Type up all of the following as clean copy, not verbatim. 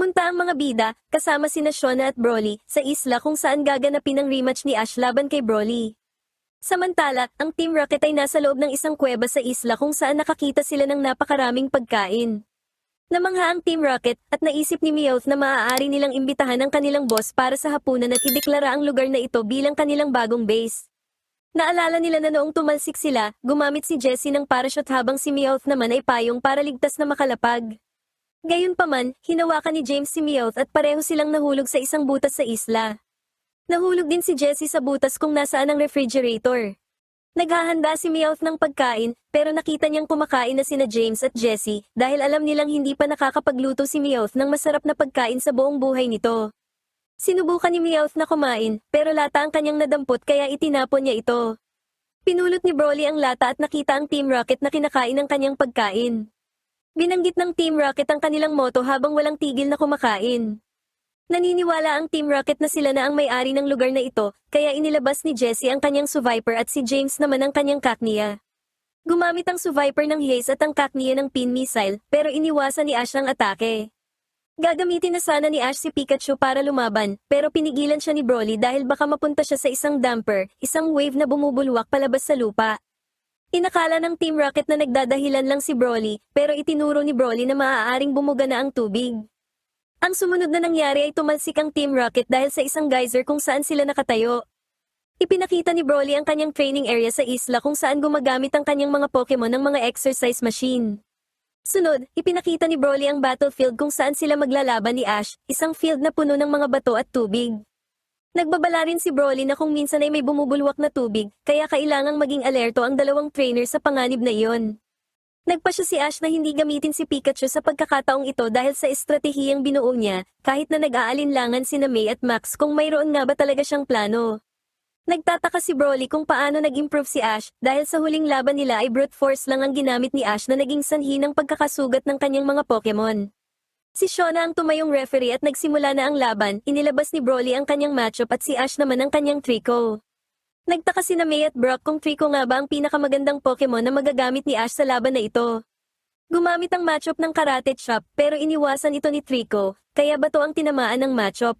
Pumunta ang mga bida, kasama sina Shona at Broly, sa isla kung saan gaganapin ang rematch ni Ash laban kay Broly. Samantala, ang Team Rocket ay nasa loob ng isang kuweba sa isla kung saan nakakita sila ng napakaraming pagkain. Namangha ang Team Rocket at naisip ni Meowth na maaari nilang imbitahan ang kanilang boss para sa hapunan at ideklara ang lugar na ito bilang kanilang bagong base. Naalala nila na noong tumalsik sila, gumamit si Jessie ng parachute habang si Meowth naman ay payong para ligtas na makalapag. Gayunpaman, hinawakan ni James si Meowth at pareho silang nahulog sa isang butas sa isla. Nahulog din si Jessie sa butas kung nasaan ang refrigerator. Naghahanda si Meowth ng pagkain, pero nakita niyang kumakain na sina James at Jessie dahil alam nilang hindi pa nakakapagluto si Meowth ng masarap na pagkain sa buong buhay nito. Sinubukan ni Meowth na kumain, pero lata ang kanyang nadampot kaya itinapon niya ito. Pinulot ni Broly ang lata at nakita ang Team Rocket na kinakain ang kanyang pagkain. Binanggit ng Team Rocket ang kanilang motto habang walang tigil na kumakain. Naniniwala ang Team Rocket na sila na ang may-ari ng lugar na ito, kaya inilabas ni Jessie ang kanyang Suviper at si James naman ang kanyang Cacnea. Gumamit ang Suviper ng haze at ang Cacnea ng pin missile, pero iniwasan ni Ash ang atake. Gagamitin na sana ni Ash si Pikachu para lumaban, pero pinigilan siya ni Broly dahil baka mapunta siya sa isang damper, isang wave na bumubulwak palabas sa lupa. Inakala ng Team Rocket na nagdadahilan lang si Broly, pero itinuro ni Broly na maaaring bumuga na ang tubig. Ang sumunod na nangyari ay tumalsik ang Team Rocket dahil sa isang geyser kung saan sila nakatayo. Ipinakita ni Broly ang kanyang training area sa isla kung saan gumagamit ang kanyang mga Pokemon ng mga exercise machine. Sunod, ipinakita ni Broly ang battlefield kung saan sila maglalaban ni Ash, isang field na puno ng mga bato at tubig. Nagbabala rin si Broly na kung minsan ay may bumubulwak na tubig, kaya kailangang maging alerto ang dalawang trainer sa panganib na iyon. Nagpasya si Ash na hindi gamitin si Pikachu sa pagkakataong ito dahil sa estratehiyang binuo niya, kahit na nag-aalinlangan sina May at Max kung mayroon nga ba talaga siyang plano. Nagtataka si Broly kung paano nag-improve si Ash dahil sa huling laban nila ay brute force lang ang ginamit ni Ash na naging sanhi ng pagkakasugat ng kanyang mga Pokemon. Si Shona ang tumayong referee at nagsimula na ang laban, inilabas ni Broly ang kanyang matchup at si Ash naman ang kanyang Trico. Nagtaka sina May at Brock kung Trico nga ba ang pinakamagandang Pokemon na magagamit ni Ash sa laban na ito. Gumamit ang matchup ng Karate Chop pero iniwasan ito ni Trico, kaya bato ang tinamaan ng matchup.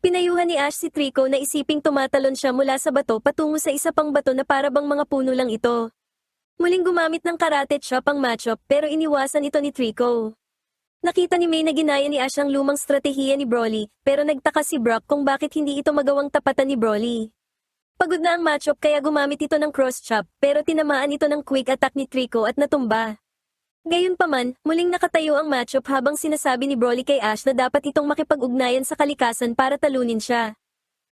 Pinayuhan ni Ash si Trico na isiping tumatalon siya mula sa bato patungo sa isa pang bato na para bang mga puno lang ito. Muling gumamit ng Karate Chop ang matchup pero iniwasan ito ni Trico. Nakita ni May na ginaya ni Ash ang lumang stratehiya ni Broly, pero nagtaka si Brock kung bakit hindi ito magawang tapatan ni Broly. Pagod na ang matchup kaya gumamit ito ng cross chop, pero tinamaan ito ng quick attack ni Trico at natumba. Gayunpaman, muling nakatayo ang matchup habang sinasabi ni Broly kay Ash na dapat itong makipag-ugnayan sa kalikasan para talunin siya.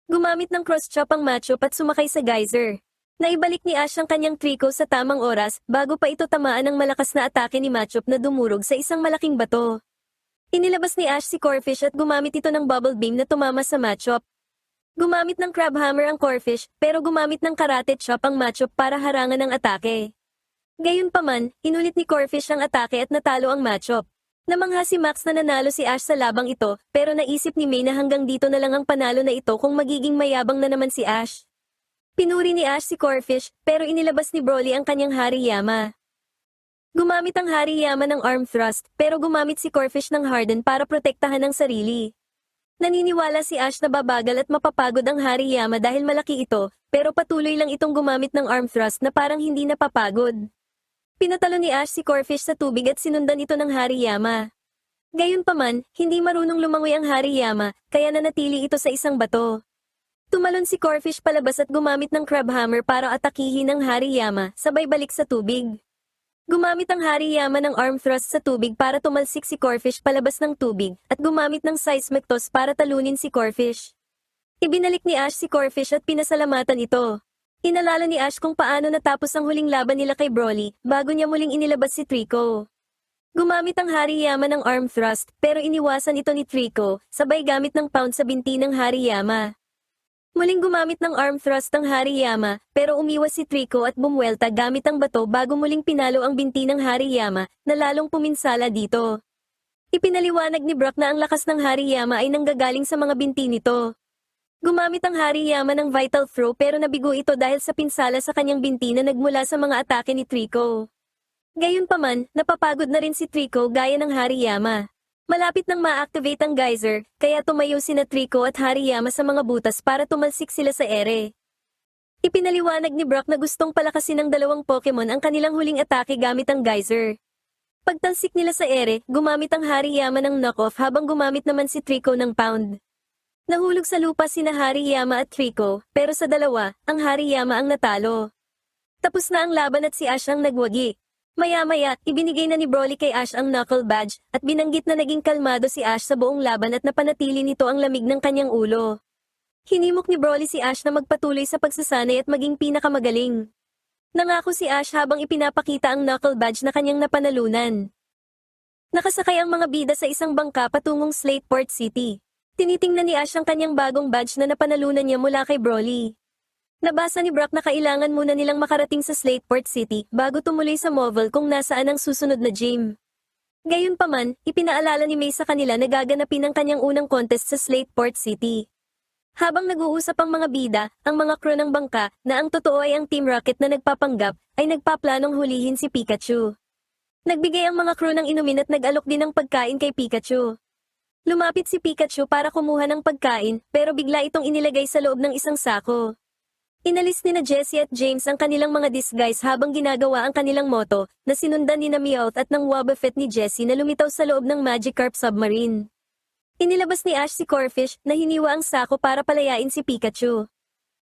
Gumamit ng cross chop ang matchup at sumakay sa geyser. Naibalik ni Ash ang kanyang Trico sa tamang oras bago pa ito tamaan ng malakas na atake ni matchup na dumurog sa isang malaking bato. Inilabas ni Ash si Corphish at gumamit ito ng bubble beam na tumama sa matchup. Gumamit ng crab hammer ang Corphish, pero gumamit ng Karate Chop ang matchup para harangan ang atake. Gayunpaman, inulit ni Corphish ang atake at natalo ang matchup. Namangha si Max na nanalo si Ash sa labang ito, pero naisip ni May na hanggang dito na lang ang panalo na ito kung magiging mayabang na naman si Ash. Pinuri ni Ash si Corphish, pero inilabas ni Broly ang kanyang Hariyama. Gumamit ang Hariyama ng arm thrust, pero gumamit si Corphish ng Harden para protektahan ang sarili. Naniniwala si Ash na babagal at mapapagod ang Hariyama dahil malaki ito, pero patuloy lang itong gumamit ng arm thrust na parang hindi napapagod. Pinatalo ni Ash si Corphish sa tubig at sinundan ito ng Hariyama. Gayunpaman, hindi marunong lumangoy ang Hariyama, kaya nanatili ito sa isang bato. Tumalon si Corphish palabas at gumamit ng crab hammer para atakihin ang Hariyama, sabay balik sa tubig. Gumamit ang Hariyama ng arm thrust sa tubig para tumalsik si Corphish palabas ng tubig, at gumamit ng seismic toss para talunin si Corphish. Ibinalik ni Ash si Corphish at pinasalamatan ito. Inalala ni Ash kung paano natapos ang huling laban nila kay Broly, bago niya muling inilabas si Trico. Gumamit ang Hariyama ng arm thrust, pero iniwasan ito ni Trico, sabay gamit ng pound sa binti ng Hariyama. Muling gumamit ng arm thrust ang Hariyama, pero umiwas si Trico at bumwelta gamit ang bato bago muling pinalo ang binti ng Hariyama, na lalong puminsala dito. Ipinaliwanag ni Brock na ang lakas ng Hariyama ay nanggagaling sa mga binti nito. Gumamit ang Hariyama ng Vital Throw pero nabigo ito dahil sa pinsala sa kanyang binti na nagmula sa mga atake ni Trico. Gayunpaman, napapagod na rin si Trico gaya ng Hariyama. Malapit nang ma-activate ang geyser, kaya tumayo sina Trico at Hariyama sa mga butas para tumalsik sila sa ere. Ipinaliwanag ni Brock na gustong palakasin ng dalawang Pokemon ang kanilang huling atake gamit ang geyser. Pagtalsik nila sa ere, gumamit ang Hariyama ng knockoff habang gumamit naman si Trico ng pound. Nahulog sa lupa sina Hariyama at Trico, pero sa dalawa, ang Hariyama ang natalo. Tapos na ang laban at si Ash ang nagwagi. Maya-maya, ibinigay na ni Broly kay Ash ang Knuckle Badge, at binanggit na naging kalmado si Ash sa buong laban at napanatili nito ang lamig ng kanyang ulo. Hinimok ni Broly si Ash na magpatuloy sa pagsasanay at maging pinakamagaling. Nangako si Ash habang ipinapakita ang Knuckle Badge na kanyang napanalunan. Nakasakay ang mga bida sa isang bangka patungong Slateport City. Tinitingnan ni Ash ang kanyang bagong badge na napanalunan niya mula kay Broly. Nabasa ni Brock na kailangan muna nilang makarating sa Slateport City bago tumuloy sa Mauville kung nasaan ang susunod na gym. Gayunpaman, ipinaalala ni May sa kanila na gaganapin ang kanyang unang contest sa Slateport City. Habang nag-uusap ang mga bida, ang mga crew ng bangka, na ang totoo ay ang Team Rocket na nagpapanggap, ay nagpaplanong hulihin si Pikachu. Nagbigay ang mga crew ng inumin at nag-alok din ng pagkain kay Pikachu. Lumapit si Pikachu para kumuha ng pagkain, pero bigla itong inilagay sa loob ng isang sako. Inalis nina Jessie at James ang kanilang mga disguise habang ginagawa ang kanilang moto, na sinundan ni Meowth at ng Wobbuffet ni Jessie na lumitaw sa loob ng Magikarp submarine. Inilabas ni Ash si Corphish na hiniwa ang sako para palayain si Pikachu.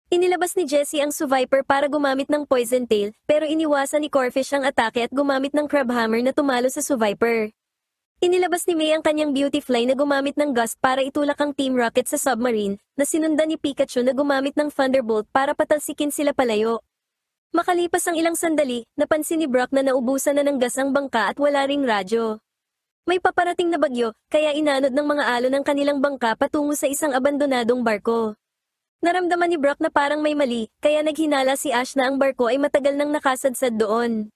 Inilabas ni Jessie ang Suviper para gumamit ng Poison Tail, pero iniwasan ni Corphish ang atake at gumamit ng Crabhammer na tumalo sa Suviper. Inilabas ni May ang kanyang Beautifly na gumamit ng Gust para itulak ang Team Rocket sa submarine, na sinundan ni Pikachu na gumamit ng Thunderbolt para patalsikin sila palayo. Makalipas ang ilang sandali, napansin ni Brock na naubusan na ng gas ang bangka at wala ring radyo. May paparating na bagyo, kaya inanod ng mga alon ang kanilang bangka patungo sa isang abandonadong barko. Naramdaman ni Brock na parang may mali, kaya naghinala si Ash na ang barko ay matagal nang nakasadsad doon.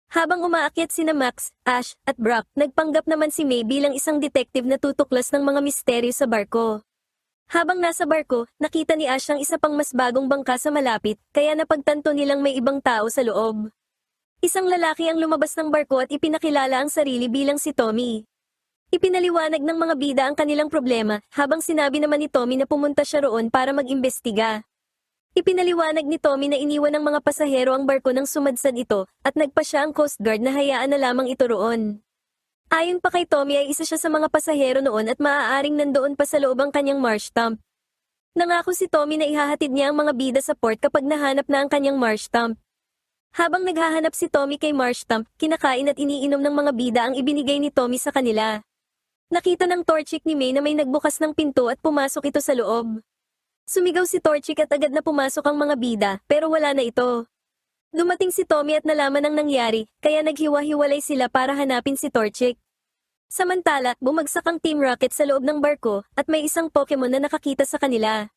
Habang umaakyat sina Max, Ash, at Brock, nagpanggap naman si May bilang isang detective na tutuklas ng mga misteryo sa barko. Habang nasa barko, nakita ni Ash ang isa pang mas bagong bangka sa malapit, kaya napagtanto nilang may ibang tao sa loob. Isang lalaki ang lumabas ng barko at ipinakilala ang sarili bilang si Tommy. Ipinaliwanag ng mga bida ang kanilang problema, habang sinabi naman ni Tommy na pumunta siya roon para mag-imbestiga. Ipinaliwanag ni Tommy na iniwan ng mga pasahero ang barko nang sumadsad ito, at nagpa siya ang Coast Guard na hayaan na lamang ito roon. Ayon pa kay Tommy ay isa siya sa mga pasahero noon at maaaring nandoon pa sa loob ang kanyang marsh stump. Nangako si Tommy na ihahatid niya ang mga bida sa port kapag nahanap na ang kanyang marsh stump. Habang naghahanap si Tommy kay marsh stump, kinakain at iniinom ng mga bida ang ibinigay ni Tommy sa kanila. Nakita ng Torchic ni May na may nagbukas ng pinto at pumasok ito sa loob. Sumigaw si Torchic at agad na pumasok ang mga bida, pero wala na ito. Dumating si Tommy at nalaman ang nangyari, kaya naghiwa-hiwalay sila para hanapin si Torchic. Samantala, bumagsak ang Team Rocket sa loob ng barko, at may isang Pokemon na nakakita sa kanila.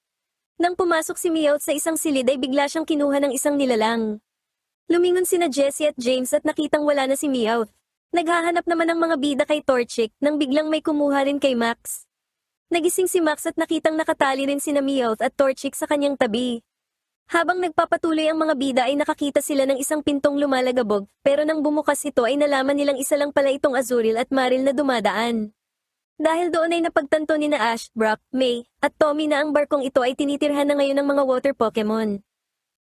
Nang pumasok si Meowth sa isang silid ay bigla siyang kinuha ng isang nilalang. Lumingon sina Jessie at James at nakitang wala na si Meowth. Naghahanap naman ang mga bida kay Torchic, nang biglang may kumuha rin kay Max. Nagising si Max at nakitang nakatali rin sina Meowth at Torchic sa kanyang tabi. Habang nagpapatuloy ang mga bida ay nakakita sila ng isang pintong lumalagabog, pero nang bumukas ito ay nalaman nilang isa lang pala itong Azurill at Marill na dumadaan. Dahil doon ay napagtanto ni na Ash, Brock, May, at Tommy na ang barkong ito ay tinitirhan na ngayon ng mga water Pokemon.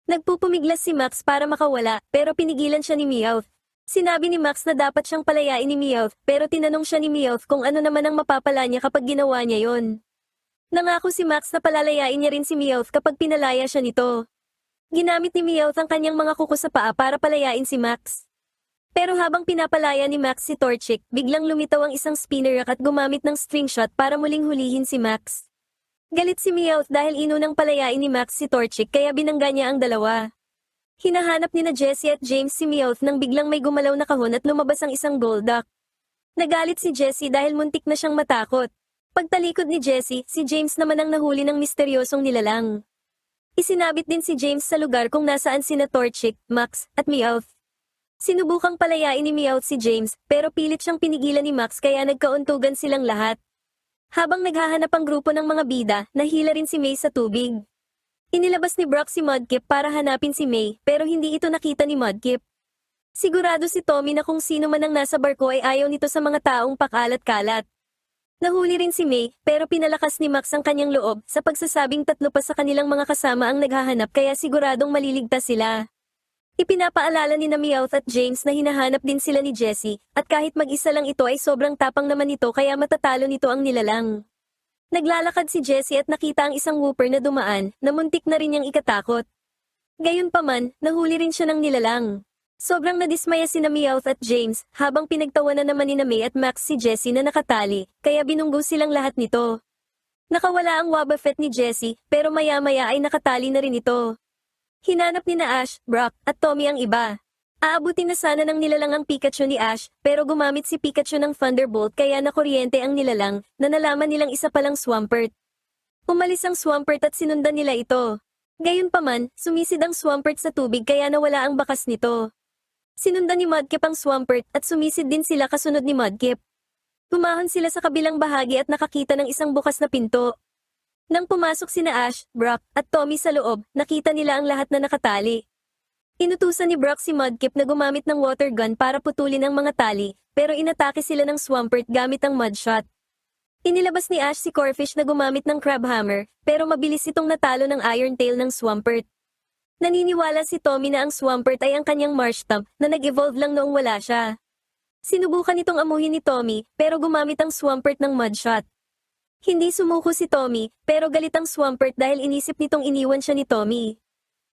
Nagpupumiglas si Max para makawala, pero pinigilan siya ni Meowth. Sinabi ni Max na dapat siyang palayain ni Meowth, pero tinanong siya ni Meowth kung ano naman ang mapapala niya kapag ginawa niya yon. Nangako si Max na palalayain niya rin si Meowth kapag pinalaya siya nito. Ginamit ni Meowth ang kanyang mga kuko sa paa para palayain si Max. Pero habang pinapalaya ni Max si Torchic, biglang lumitaw ang isang Spinarak at gumamit ng string shot para muling hulihin si Max. Galit si Meowth dahil inunang palayain ni Max si Torchic kaya binangga niya ang dalawa. Hinahanap ni na Jessie at James si Meowth nang biglang may gumalaw na kahon at lumabas ang isang Golduck. Nagalit si Jessie dahil muntik na siyang matakot. Pagtalikod ni Jessie, si James naman ang nahuli ng misteryosong nilalang. Isinabit din si James sa lugar kung nasaan sina Torchic, Max, at Meowth. Sinubukang palayain ni Meowth si James, pero pilit siyang pinigilan ni Max kaya nagkauntugan silang lahat. Habang naghahanap ang grupo ng mga bida, nahila rin si May sa tubig. Inilabas ni Brock si Mudkip para hanapin si May, pero hindi ito nakita ni Mudkip. Sigurado si Tommy na kung sino man ang nasa barko ay ayaw nito sa mga taong pakalat-kalat. Nahuli rin si May, pero pinalakas ni Max ang kanyang loob sa pagsasabing tatlo pa sa kanilang mga kasama ang naghahanap kaya siguradong maliligtas sila. Ipinapaalala ni na Meowth at James na hinahanap din sila ni Jessie, at kahit mag-isa lang ito ay sobrang tapang naman nito kaya matatalo nito ang nilalang. Naglalakad si Jessie at nakita ang isang whooper na dumaan, na muntik na rin niyang ikatakot. Gayunpaman, nahuli rin siya ng nilalang. Sobrang nadismaya si na Meowth at James, habang pinagtawanan naman ni na May at Max si Jessie na nakatali, kaya binunggo silang lahat nito. Nakawala ang Wobbuffet ni Jessie, pero maya-maya ay nakatali na rin ito. Hinanap ni na Ash, Brock, at Tommy ang iba. Aabutin na sana ng nilalang ang Pikachu ni Ash, pero gumamit si Pikachu ng Thunderbolt kaya nakuryente ang nilalang, na nalaman nilang isa palang Swampert. Umalis ang Swampert at sinundan nila ito. Gayunpaman, sumisid ang Swampert sa tubig kaya nawala ang bakas nito. Sinundan ni Mudkip ang Swampert at sumisid din sila kasunod ni Mudkip. Tumahon sila sa kabilang bahagi at nakakita ng isang bukas na pinto. Nang pumasok sina Ash, Brock, at Tommy sa loob, nakita nila ang lahat na nakatali. Inutusan ni Brock si Mudkip na gumamit ng water gun para putulin ang mga tali, pero inatake sila ng Swampert gamit ang Mudshot. Inilabas ni Ash si Corphish na gumamit ng Crab Hammer, pero mabilis itong natalo ng Iron Tail ng Swampert. Naniniwala si Tommy na ang Swampert ay ang kanyang Marshtomp na nag-evolve lang noong wala siya. Sinubukan itong amuhin ni Tommy, pero gumamit ang Swampert ng Mudshot. Hindi sumuko si Tommy, pero galit ang Swampert dahil inisip nitong iniwan siya ni Tommy.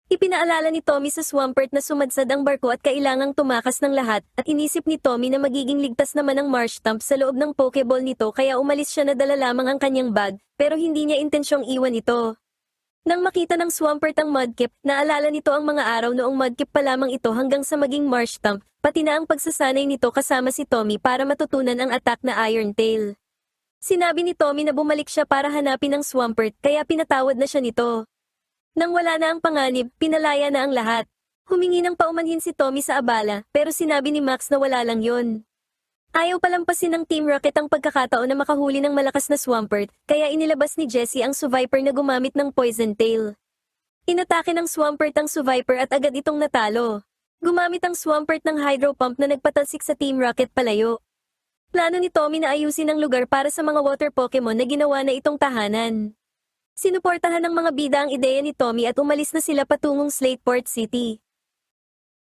Ipinaalala ni Tommy sa Swampert na sumadsad ang barko at kailangang tumakas ng lahat, at inisip ni Tommy na magiging ligtas naman ang Marshtomp sa loob ng Pokeball nito kaya umalis siya na dala lamang ang kanyang bag, pero hindi niya intensyong iwan ito. Nang makita ng Swampert ang Mudkip, naalala nito ang mga araw noong Mudkip pa lamang ito hanggang sa maging Marshtomp, pati na ang pagsasanay nito kasama si Tommy para matutunan ang attack na Iron Tail. Sinabi ni Tommy na bumalik siya para hanapin ang Swampert kaya pinatawad na siya nito. Nang wala na ang panganib, pinalaya na ang lahat. Humingi ng paumanhin si Tommy sa abala, pero sinabi ni Max na wala lang yon. Ayaw palampasin ng Team Rocket ang pagkakataon na makahuli ng malakas na Swampert, kaya inilabas ni Jessie ang Seviper na gumamit ng Poison Tail. Inatake ng Swampert ang Seviper at agad itong natalo. Gumamit ang Swampert ng Hydro Pump na nagpatalsik sa Team Rocket palayo. Plano ni Tommy na ayusin ang lugar para sa mga water Pokemon na ginawa na itong tahanan. Sinuportahan ng mga bida ang ideya ni Tommy at umalis na sila patungong Slateport City.